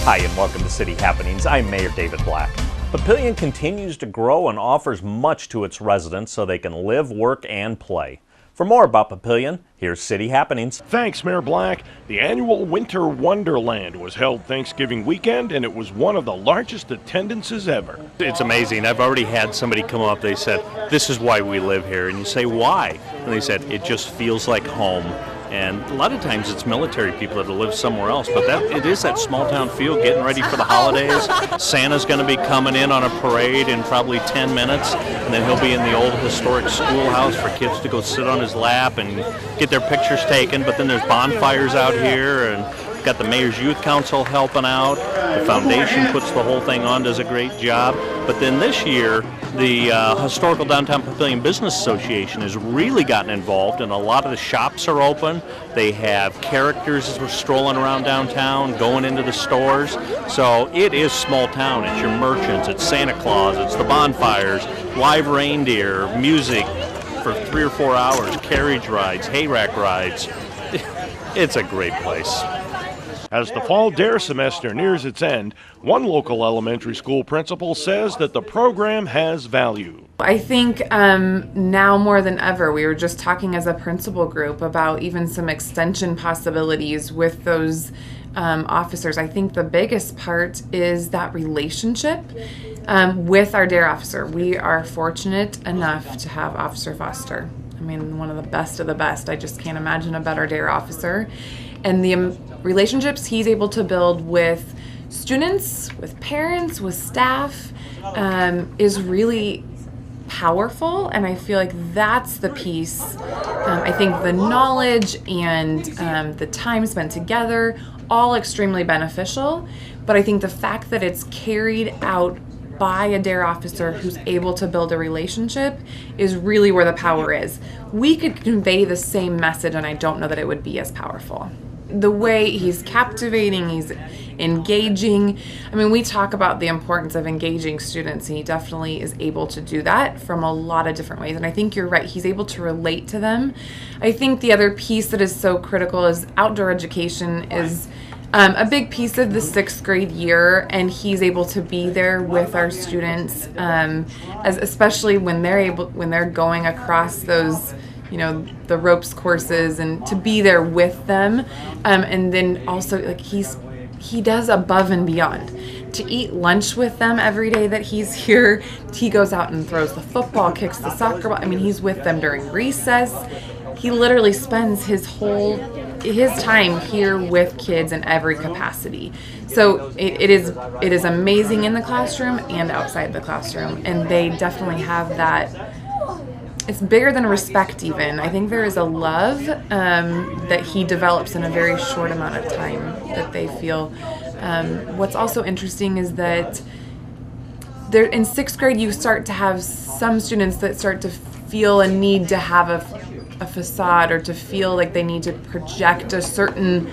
Hi, and welcome to City Happenings. I'm Mayor David Black. Papillion continues to grow and offers much to its residents so they can live, work, and play. For more about Papillion, here's City Happenings. Thanks, Mayor Black. The annual Winter Wonderland was held Thanksgiving weekend, and it was one of the largest attendances ever. It's amazing. I've already had somebody come up, they said, this is why we live here. And you say, why? And they said, it just feels like home. And a lot of times it's military people that live somewhere else, but it is that small town feel, getting ready for the holidays. Santa's going to be coming in on a parade in probably 10 minutes, and then he'll be in the old historic schoolhouse for kids to go sit on his lap and get their pictures taken. But then there's bonfires out here, and got the Mayor's Youth Council helping out. The foundation puts the whole thing on, does a great job. But then this year, the Historical Downtown Papillion Business Association has really gotten involved, and a lot of the shops are open. They have characters as we're strolling around downtown, going into the stores. So it is small town. It's your merchants, it's Santa Claus, it's the bonfires, live reindeer, music for 3 or 4 hours, carriage rides, hayrack rides. It's a great place. As the fall D.A.R.E semester nears its end, one local elementary school principal says that the program has value. I think now more than ever, we were just talking as a principal group about even some extension possibilities with those officers. I think the biggest part is that relationship with our D.A.R.E officer. We are fortunate enough to have Officer Foster. I mean, one of the best. I just can't imagine a better D.A.R.E officer. And the relationships he's able to build with students, with parents, with staff is really powerful. And I feel like that's the piece. I think the knowledge and the time spent together, all extremely beneficial. But I think the fact that it's carried out by a D.A.R.E officer who's able to build a relationship is really where the power is. We could convey the same message, and I don't know that it would be as powerful. The way he's captivating, he's engaging. I mean, we talk about the importance of engaging students, and he definitely is able to do that from a lot of different ways. And I think you're right, he's able to relate to them. I think the other piece that is so critical is outdoor education is a big piece of the 6th grade year, and he's able to be there with our students, especially when they're going across those, the ropes courses, and to be there with them. And then also, like, he does above and beyond. To eat lunch with them every day that he's here, he goes out and throws the football, kicks the soccer ball. I mean, he's with them during recess. He literally spends his time here with kids in every capacity. So it is amazing in the classroom and outside the classroom, and they definitely have that. It's bigger than respect even. I think there is a love that he develops in a very short amount of time that they feel. What's also interesting is that in 6th grade you start to have some students that start to feel a need to have a facade, or to feel like they need to project a certain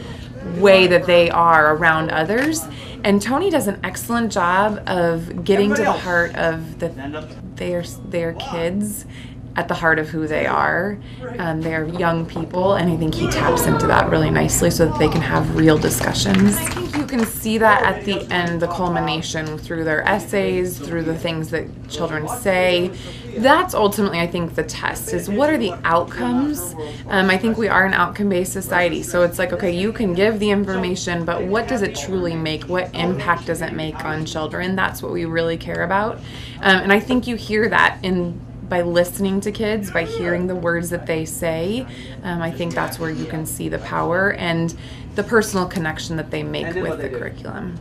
way that they are around others. And Tony does an excellent job of getting to the heart of their kids, at the heart of who they are. They're young people, and I think he taps into that really nicely so that they can have real discussions. I think you can see that at the end, the culmination, through their essays, through the things that children say. That's ultimately, I think, the test, is what are the outcomes? I think we are an outcome-based society, so it's like, okay, you can give the information, but what does it truly make? What impact does it make on children? That's what we really care about. And I think you hear that by listening to kids, by hearing the words that they say. I think that's where you can see the power and the personal connection that they make with the curriculum.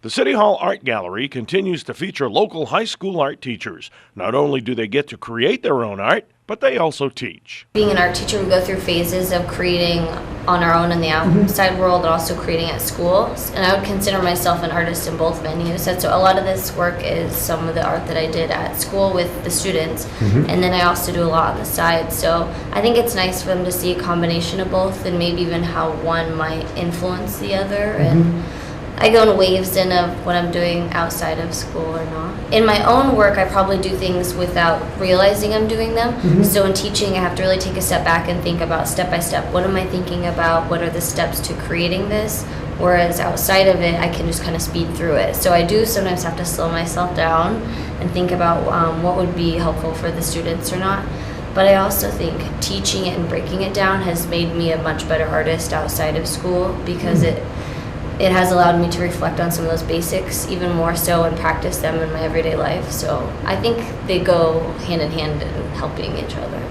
The City Hall Art Gallery continues to feature local high school art teachers. Not only do they get to create their own art, but they also teach. Being an art teacher, we go through phases of creating on our own in the outside world and also creating at school. And I would consider myself an artist in both venues. And so a lot of this work is some of the art that I did at school with the students. And then I also do a lot on the side. So I think it's nice for them to see a combination of both, and maybe even how one might influence the other. And I go in waves of what I'm doing outside of school or not. In my own work, I probably do things without realizing I'm doing them. So in teaching, I have to really take a step back and think about step by step. What am I thinking about? What are the steps to creating this? Whereas outside of it, I can just kind of speed through it. So I do sometimes have to slow myself down and think about what would be helpful for the students or not. But I also think teaching it and breaking it down has made me a much better artist outside of school, because it has allowed me to reflect on some of those basics even more so and practice them in my everyday life. So I think they go hand in hand in helping each other.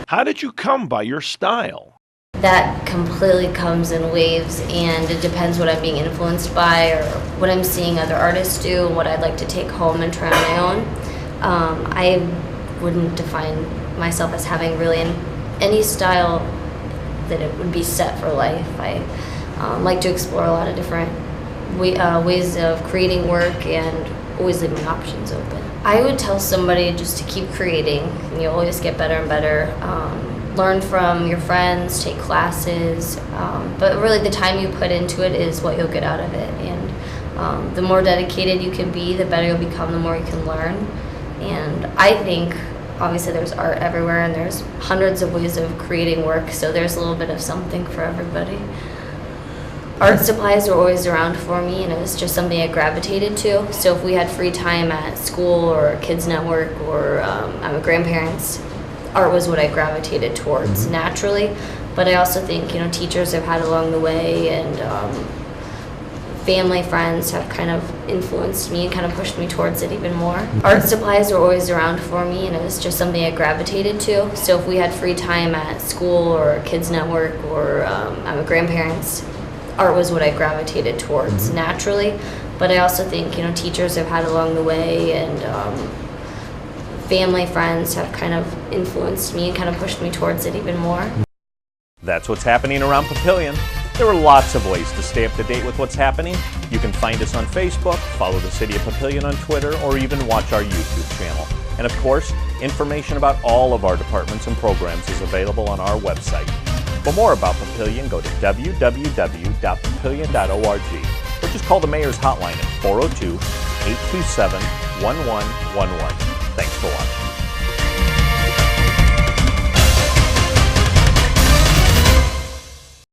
How did you come by your style? That completely comes in waves, and it depends what I'm being influenced by or what I'm seeing other artists do and what I'd like to take home and try on my own. I wouldn't define myself as having really any style that it would be set for life. I like to explore a lot of different ways of creating work and always leave my options open. I would tell somebody just to keep creating, and you'll always get better and better. Learn from your friends, take classes, but really the time you put into it is what you'll get out of it. And the more dedicated you can be, the better you'll become, the more you can learn. And I think obviously there's art everywhere and there's hundreds of ways of creating work, so there's a little bit of something for everybody. Art supplies were always around for me, and it was just something I gravitated to. So if we had free time at school or Kids Network or I'm a grandparents, art was what I gravitated towards naturally. But I also think, teachers I've had along the way and family, friends have kind of influenced me and kind of pushed me towards it even more. Art supplies were always around for me, and it was just something I gravitated to. So if we had free time at school or Kids Network or I'm a grandparents, art was what I gravitated towards naturally. But I also think, teachers I've had along the way and family, friends have kind of influenced me and kind of pushed me towards it even more. That's what's happening around Papillion. There are lots of ways to stay up to date with what's happening. You can find us on Facebook, follow the City of Papillion on Twitter, or even watch our YouTube channel. And of course, information about all of our departments and programs is available on our website. For more about Papillion, go to www.papillion.org or just call the Mayor's Hotline at 402-827-1111. Thanks for watching.